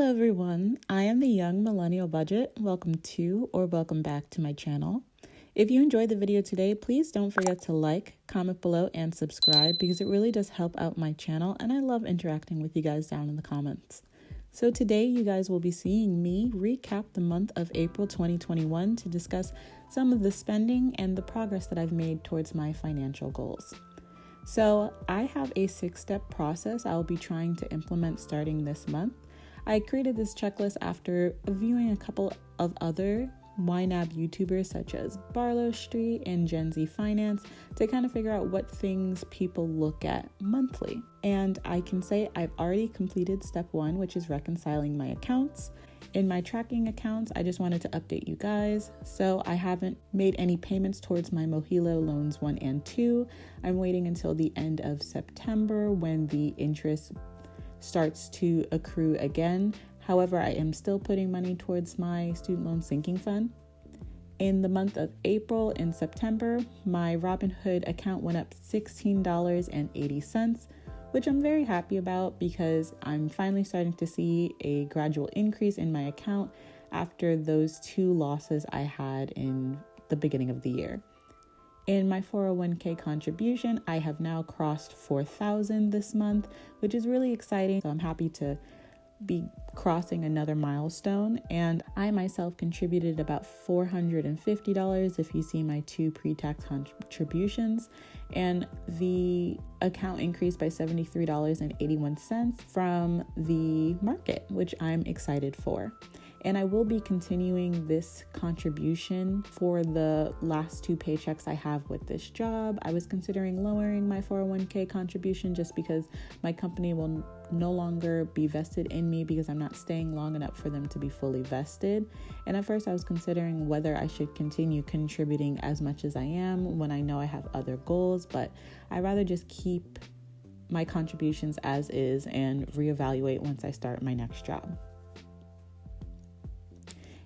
Hello everyone, I am the young Millennial Budget. Welcome to or welcome back to my channel. If you enjoyed the video today, please don't forget to like, comment below, and subscribe because it really does help out my channel and I love interacting with you guys down in the comments. So today you guys will be seeing me recap the month of April 2021 to discuss some of the spending and the progress that I've made towards my financial goals. So I have a 6-step process I'll be trying to implement starting this month. I created this checklist after viewing a couple of other YNAB YouTubers such as Barlow Street and Gen Z Finance to kind of figure out what things people look at monthly. And I can say I've already completed step 1, which is reconciling my accounts. In my tracking accounts, I just wanted to update you guys. So I haven't made any payments towards my Mohilo loans 1 and 2. I'm waiting until the end of September when the interest starts to accrue again. However, I am still putting money towards my student loan sinking fund. In the month of April and September, my Robinhood account went up $16.80, which I'm very happy about because I'm finally starting to see a gradual increase in my account after those 2 losses I had in the beginning of the year. In my 401k contribution, I have now crossed 4,000 this month, which is really exciting. So I'm happy to be crossing another milestone. And I myself contributed about $450 if you see my 2 pre-tax contributions. And the account increased by $73.81 from the market, which I'm excited for. And I will be continuing this contribution for the last 2 paychecks I have with this job. I was considering lowering my 401k contribution just because my company will no longer be vested in me because I'm not staying long enough for them to be fully vested. And at first I was considering whether I should continue contributing as much as I am when I know I have other goals, but I'd rather just keep my contributions as is and reevaluate once I start my next job.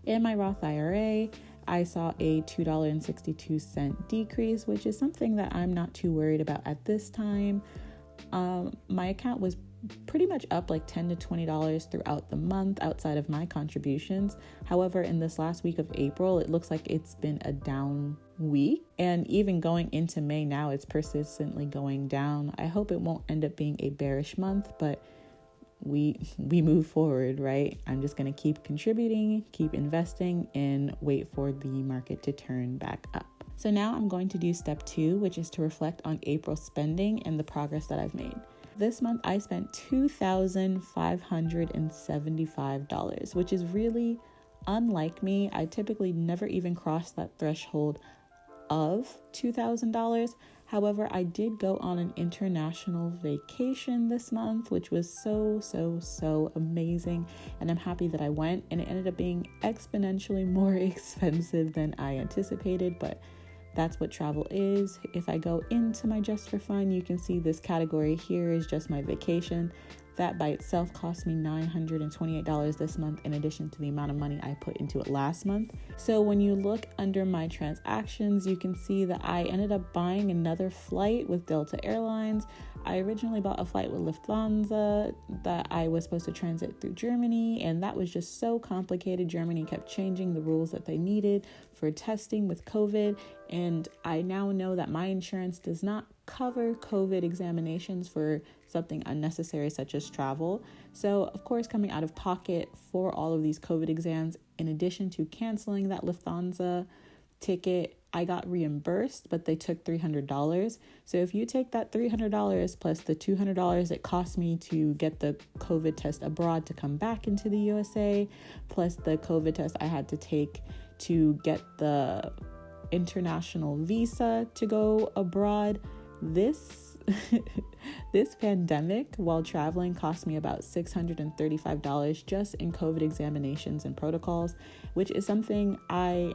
In my Roth IRA, I saw a $2.62 decrease, which is something that I'm not too worried about at this time. My account was pretty much up like $10 to $20 throughout the month outside of my contributions. However, in this last week of April, it looks like it's been a down week. And even going into May now, it's persistently going down. I hope it won't end up being a bearish month, but we move forward, right? I'm just going to keep contributing, keep investing, and wait for the market to turn back up. So now I'm going to do step 2, which is to reflect on April spending and the progress that I've made. This month I spent $2,575, which is really unlike me. I typically never even cross that threshold of $2,000. However, I did go on an international vacation this month, which was so amazing. And I'm happy that I went, and it ended up being exponentially more expensive than I anticipated, but that's what travel is. If I go into my just for fun, you can see this category here is just my vacation. That by itself cost me $928 this month in addition to the amount of money I put into it last month. So when you look under my transactions, you can see that I ended up buying another flight with Delta Airlines. I originally bought a flight with Lufthansa that I was supposed to transit through Germany, and that was just so complicated. Germany kept changing the rules that they needed for testing with COVID, and I now know that my insurance does not cover COVID examinations for something unnecessary such as travel. So of course, coming out of pocket for all of these COVID exams, in addition to canceling that Lufthansa ticket, I got reimbursed, but they took $300. So if you take that $300 plus the $200 it cost me to get the COVID test abroad to come back into the USA, plus the COVID test I had to take to get the international visa to go abroad, this pandemic while traveling cost me about $635 just in COVID examinations and protocols, which is something I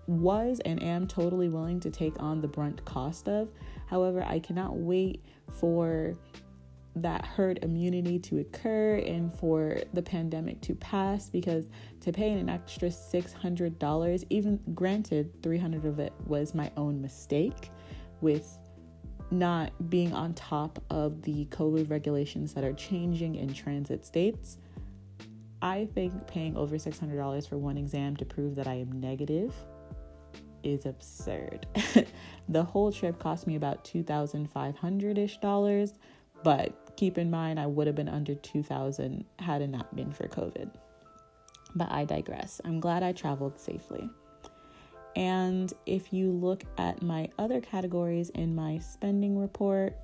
was and am totally willing to take on the brunt cost of. However, I cannot wait for that herd immunity to occur and for the pandemic to pass, because to pay an extra $600, even granted $300 of it was my own mistake with not being on top of the COVID regulations that are changing in transit states, I think paying over $600 for one exam to prove that I am negative is absurd. The whole trip cost me about $2,500-ish, but keep in mind I would have been under $2,000 had it not been for COVID. But I digress. I'm glad I traveled safely. And if you look at my other categories in my spending report,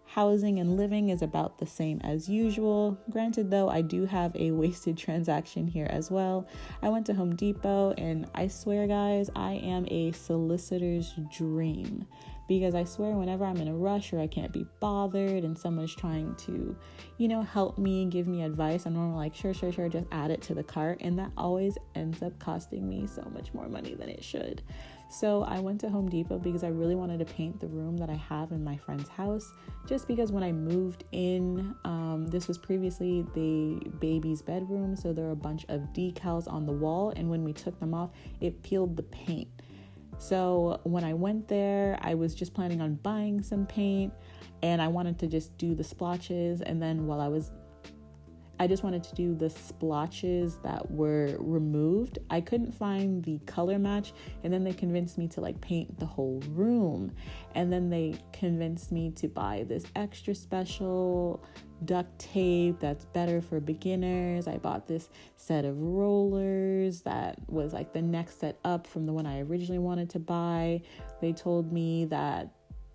housing and living is about the same as usual. Granted, though, I do have a wasted transaction here as well. I went to Home Depot, and I swear, guys, I am a solicitor's dream, because I swear whenever I'm in a rush or I can't be bothered and someone's trying to, help me, give me advice, I'm normally like, sure, just add it to the cart. And that always ends up costing me so much more money than it should. So I went to Home Depot because I really wanted to paint the room that I have in my friend's house, just because when I moved in, this was previously the baby's bedroom, so there were a bunch of decals on the wall, and when we took them off, it peeled the paint. So when I went there, I was just planning on buying some paint, and I wanted to just do the splotches, and then I just wanted to do the splotches that were removed. I couldn't find the color match, and then they convinced me to paint the whole room. And then they convinced me to buy this extra special duct tape that's better for beginners. I bought this set of rollers that was the next set up from the one I originally wanted to buy. They told me that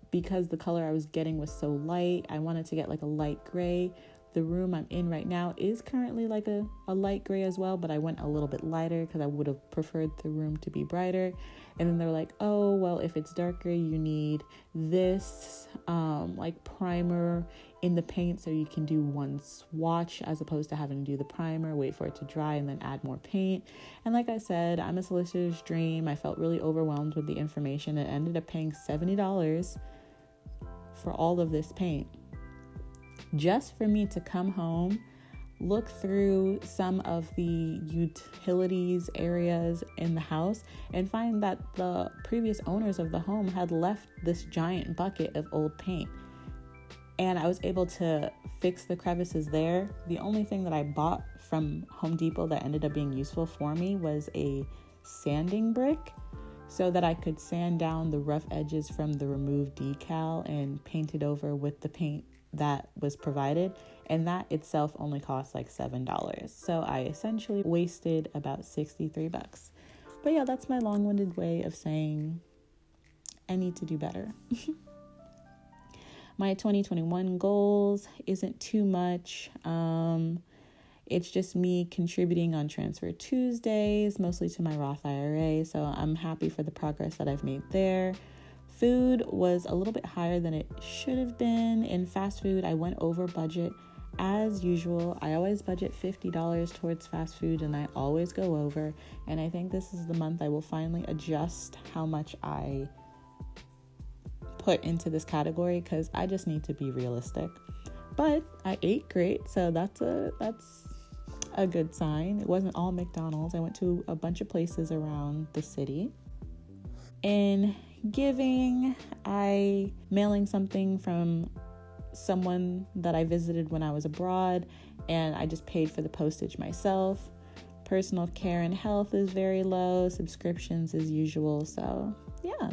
because the color I was getting was so light, I wanted to get a light gray. The room I'm in right now is currently a light gray as well, but I went a little bit lighter because I would have preferred the room to be brighter. And then they're like, oh, well, if it's darker, you need this primer in the paint so you can do one swatch as opposed to having to do the primer, wait for it to dry, and then add more paint. And like I said, I'm a solicitor's dream. I felt really overwhelmed with the information and ended up paying $70 for all of this paint, just for me to come home, look through some of the utilities areas in the house, and find that the previous owners of the home had left this giant bucket of old paint. And I was able to fix the crevices there. The only thing that I bought from Home Depot that ended up being useful for me was a sanding brick, so that I could sand down the rough edges from the removed decal and paint it over with the paint that was provided, and that itself only cost $7. So I essentially wasted about $63. But yeah, that's my long-winded way of saying I need to do better. My 2021 goals isn't too much. It's just me contributing on Transfer Tuesdays, mostly to my Roth IRA. So I'm happy for the progress that I've made there. Food was a little bit higher than it should have been. In fast food, I went over budget as usual. I always budget $50 towards fast food, and I always go over. And I think this is the month I will finally adjust how much I put into this category, because I just need to be realistic. But I ate great, so that's a good sign. It wasn't all McDonald's. I went to a bunch of places around the city. In giving, I mailing something from someone that I visited when I was abroad, and I just paid for the postage myself. Personal care and health is very low, subscriptions as usual. So yeah,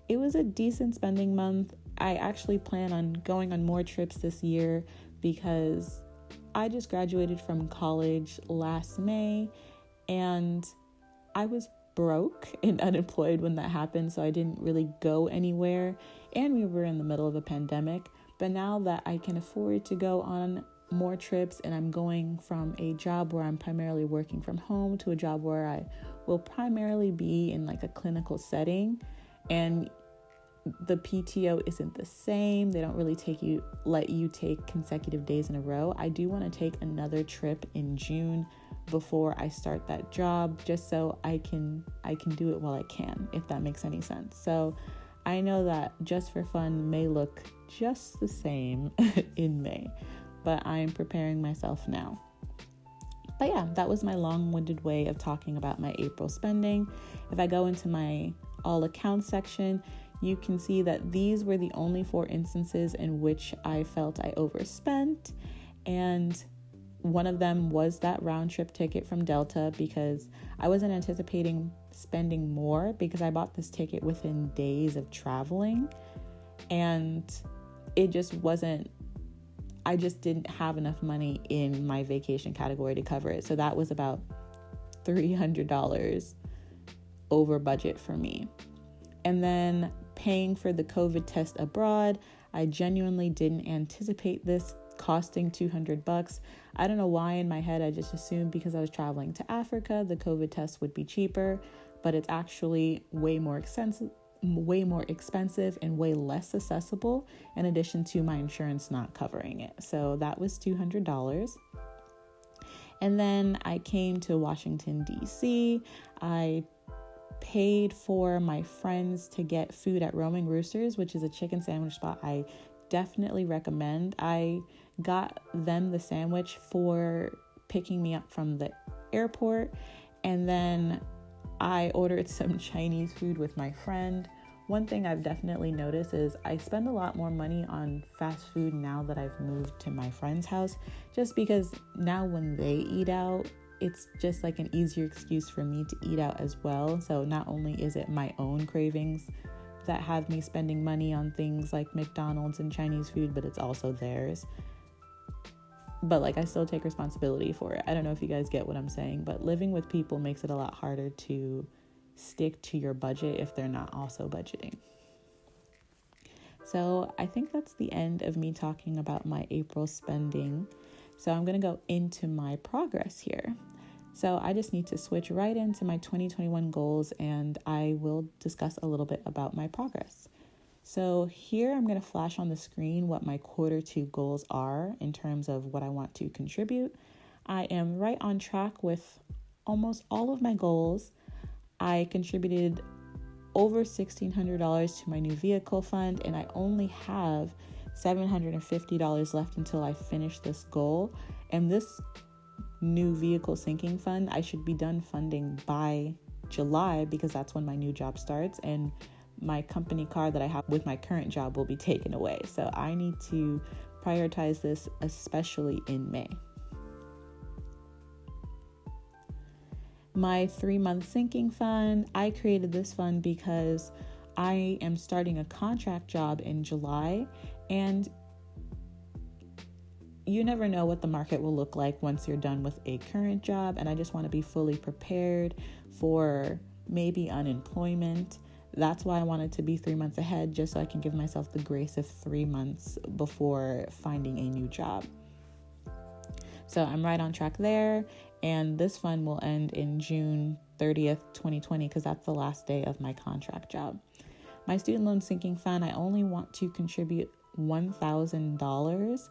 it was a decent spending month. I actually plan on going on more trips this year because I just graduated from college last May, and I was broke and unemployed when that happened, so I didn't really go anywhere, and we were in the middle of a pandemic. But now that I can afford to go on more trips, and I'm going from a job where I'm primarily working from home to a job where I will primarily be in a clinical setting, and the PTO isn't the same. They don't really let you take consecutive days in a row. I do want to take another trip in June before I start that job, just so I can do it while I can, if that makes any sense. So I know that Just for Fun may look just the same in May, but I'm preparing myself now. But yeah, that was my long-winded way of talking about my April spending. If I go into my all accounts section, you can see that these were the only 4 instances in which I felt I overspent. And One of them was that round trip ticket from Delta, because I wasn't anticipating spending more because I bought this ticket within days of traveling, and it just wasn't, I just didn't have enough money in my vacation category to cover it. So that was about $300 over budget for me. And then paying for the COVID test abroad, I genuinely didn't anticipate this costing $200. I don't know why in my head I just assumed because I was traveling to Africa, the COVID test would be cheaper, but it's actually way more expensive and way less accessible, in addition to my insurance not covering it. So that was $200. And then I came to Washington, D.C. I paid for my friends to get food at Roaming Roosters, which is a chicken sandwich spot I definitely recommend. I got them the sandwich for picking me up from the airport, and then I ordered some Chinese food with my friend. One thing I've definitely noticed is I spend a lot more money on fast food now that I've moved to my friend's house, just because now when they eat out, it's just like an easier excuse for me to eat out as well. So not only is it my own cravings that have me spending money on things like McDonald's and Chinese food, but it's also theirs. But like, I still take responsibility for it. I don't know if you guys get what I'm saying, but living with people makes it a lot harder to stick to your budget if they're not also budgeting. So I think that's the end of me talking about my April spending. So I'm going to go into my progress here. So I just need to switch right into my 2021 goals, and I will discuss a little bit about my progress. So here I'm going to flash on the screen what my Q2 goals are in terms of what I want to contribute. I am right on track with almost all of my goals. I contributed over $1,600 to my new vehicle fund, and I only have $750 left until I finish this goal. And this new vehicle sinking fund, I should be done funding by July, because that's when my new job starts, and my company car that I have with my current job will be taken away. So I need to prioritize this, especially in May. My 3-month sinking fund, I created this fund because I am starting a contract job in July, and you never know what the market will look like once you're done with a current job, and I just want to be fully prepared for maybe unemployment. That's why I wanted to be 3 months ahead, just so I can give myself the grace of 3 months before finding a new job. So I'm right on track there, and this fund will end in June 30th, 2020, because that's the last day of my contract job. My student loan sinking fund, I only want to contribute $1,000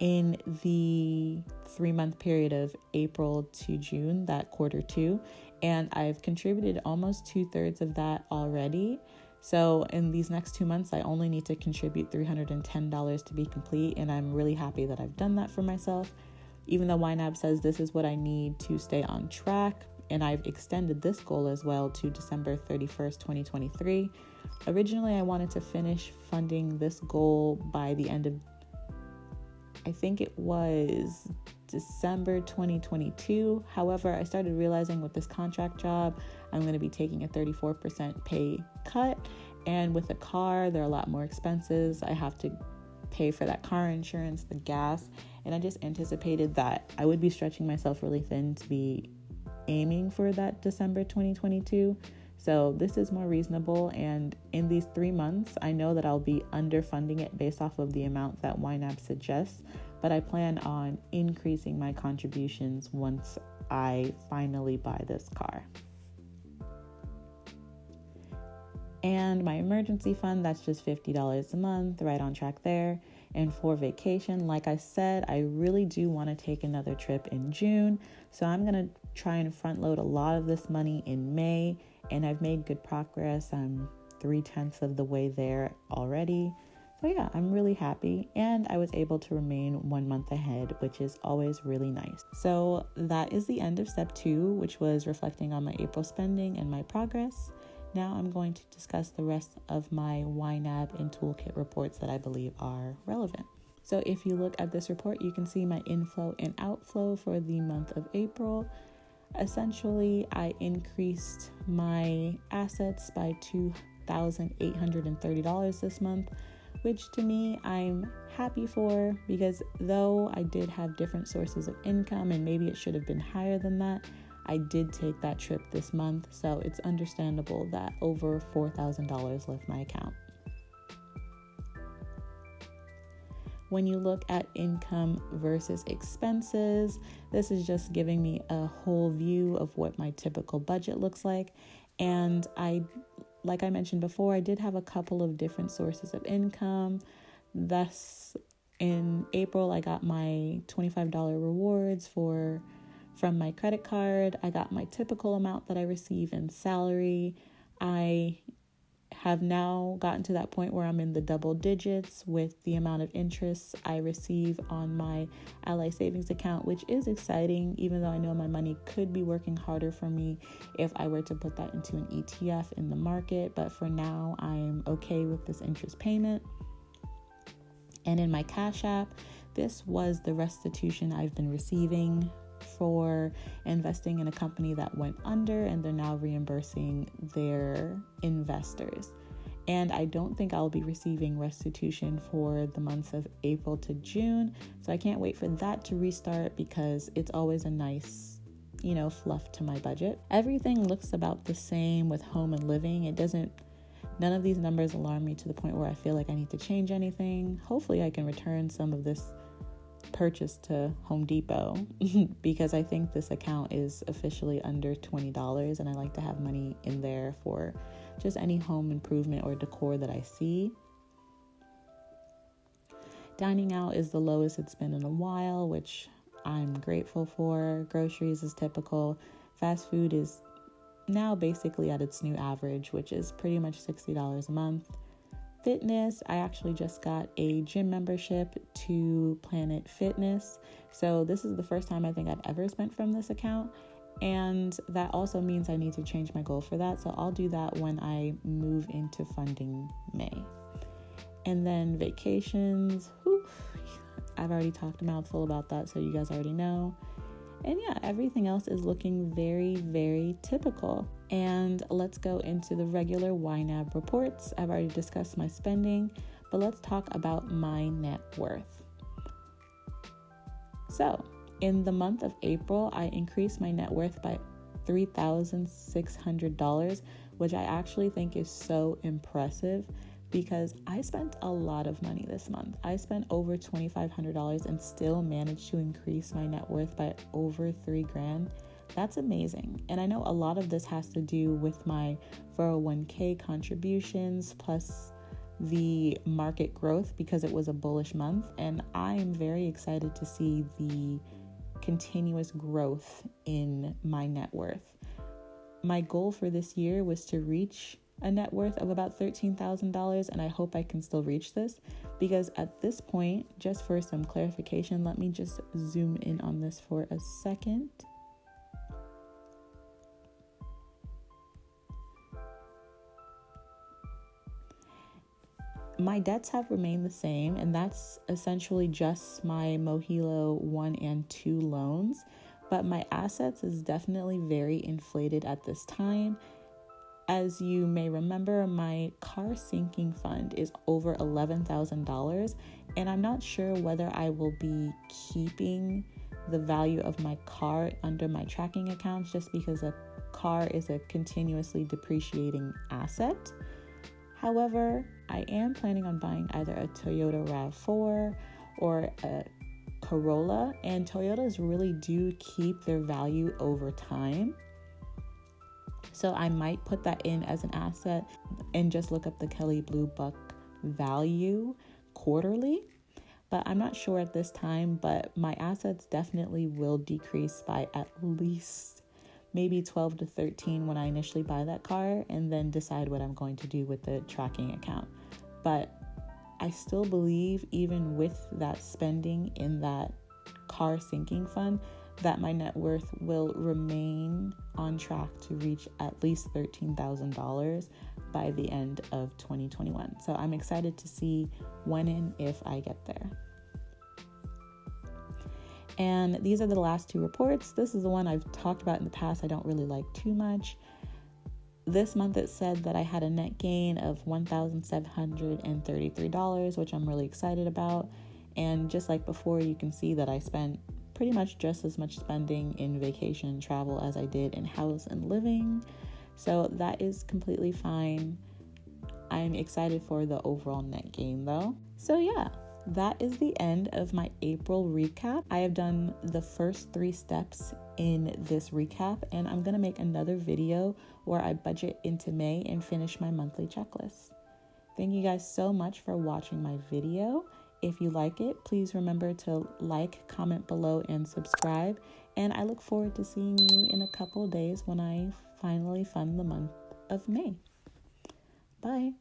in the 3-month period of April to June, that Q2, and I've contributed almost 2/3 of that already. So in these next 2 months, I only need to contribute $310 to be complete, and I'm really happy that I've done that for myself. Even though YNAB says this is what I need to stay on track, and I've extended this goal as well to December 31st, 2023. Originally, I wanted to finish funding this goal by the end of, I think it was December 2022. However, I started realizing with this contract job, I'm going to be taking a 34% pay cut. And with a car, there are a lot more expenses. I have to pay for that car insurance, the gas. And I just anticipated that I would be stretching myself really thin to be aiming for that December 2022. So this is more reasonable. And in these 3 months, I know that I'll be underfunding it based off of the amount that YNAB suggests, but I plan on increasing my contributions once I finally buy this car. And my emergency fund, that's just $50 a month, right on track there. And for vacation, like I said, I really do want to take another trip in June. So I'm going to try and front load a lot of this money in May. And I've made good progress. I'm 3/10 of the way there already. So yeah, I'm really happy. And I was able to remain 1 month ahead, which is always really nice. So that is the end of step 2, which was reflecting on my April spending and my progress. Now I'm going to discuss the rest of my YNAB and toolkit reports that I believe are relevant. So if you look at this report, you can see my inflow and outflow for the month of April. Essentially, I increased my assets by $2,830 this month, which to me, I'm happy for, because though I did have different sources of income and maybe it should have been higher than that, I did take that trip this month. So it's understandable that over $4,000 left my account. When you look at income versus expenses, this is just giving me a whole view of what my typical budget looks like. And like I mentioned before, I did have a couple of different sources of income. Thus, in April, I got my $25 rewards from my credit card. I got my typical amount that I receive in salary. I have now gotten to that point where I'm in the double digits with the amount of interest I receive on my Ally savings account, which is exciting, even though I know my money could be working harder for me if I were to put that into an ETF in the market. But for now, I'm okay with this interest payment. And in my Cash App, this was the restitution I've been receiving for investing in a company that went under, and they're now reimbursing their investors. And I don't think I'll be receiving restitution for the months of April to June. So I can't wait for that to restart, because it's always a nice, fluff to my budget. Everything looks about the same with home and living. None of these numbers alarm me to the point where I feel like I need to change anything. Hopefully I can return some of this purchase to Home Depot because I think this account is officially under $20, and I like to have money in there for just any home improvement or decor that I see. Dining out is the lowest it's been in a while, which I'm grateful for. Groceries is typical. Fast food is now basically at its new average, which is pretty much $60 a month. Fitness, I actually just got a gym membership to Planet Fitness. So this is the first time I think I've ever spent from this account. And that also means I need to change my goal for that. So I'll do that when I move into funding May. And then vacations, I've already talked a mouthful about that, so you guys already know. And yeah, everything else is looking very, very typical. And let's go into the regular YNAB reports. I've already discussed my spending, but let's talk about my net worth. So in the month of April, I increased my net worth by $3,600, which I actually think is so impressive because I spent a lot of money this month. I spent over $2,500 and still managed to increase my net worth by over $3,000. That's amazing. And I know a lot of this has to do with my 401k contributions plus the market growth because it was a bullish month. And I am very excited to see the continuous growth in my net worth. My goal for this year was to reach a net worth of about $13,000, and I hope I can still reach this because at this point, just for some clarification, let me just zoom in on this for a second. My debts have remained the same, and that's essentially just my Mohilo 1 and 2 loans, but my assets is definitely very inflated at this time. As you may remember, my car sinking fund is over $11,000, and I'm not sure whether I will be keeping the value of my car under my tracking accounts just because a car is a continuously depreciating asset. However, I am planning on buying either a Toyota RAV4 or a Corolla, and Toyotas really do keep their value over time. So I might put that in as an asset and just look up the Kelley Blue Book value quarterly. But I'm not sure at this time, but my assets definitely will decrease by at least maybe 12 to 13 when I initially buy that car and then decide what I'm going to do with the tracking account. But I still believe even with that spending in that car sinking fund, that my net worth will remain on track to reach at least $13,000 by the end of 2021. So I'm excited to see when and if I get there. And these are the last two reports. This is the one I've talked about in the past. I don't really like too much. This month it said that I had a net gain of $1,733, which I'm really excited about. And just like before, you can see that I spent pretty much just as much spending in vacation and travel as I did in house and living. So that is completely fine. I'm excited for the overall net gain though. So yeah, that is the end of my April recap. I have done the first 3 steps in this recap, and I'm going to make another video where I budget into May and finish my monthly checklist. Thank you guys so much for watching my video. If you like it, please remember to like, comment below, and subscribe. And I look forward to seeing you in a couple days when I finally fund the month of May. Bye.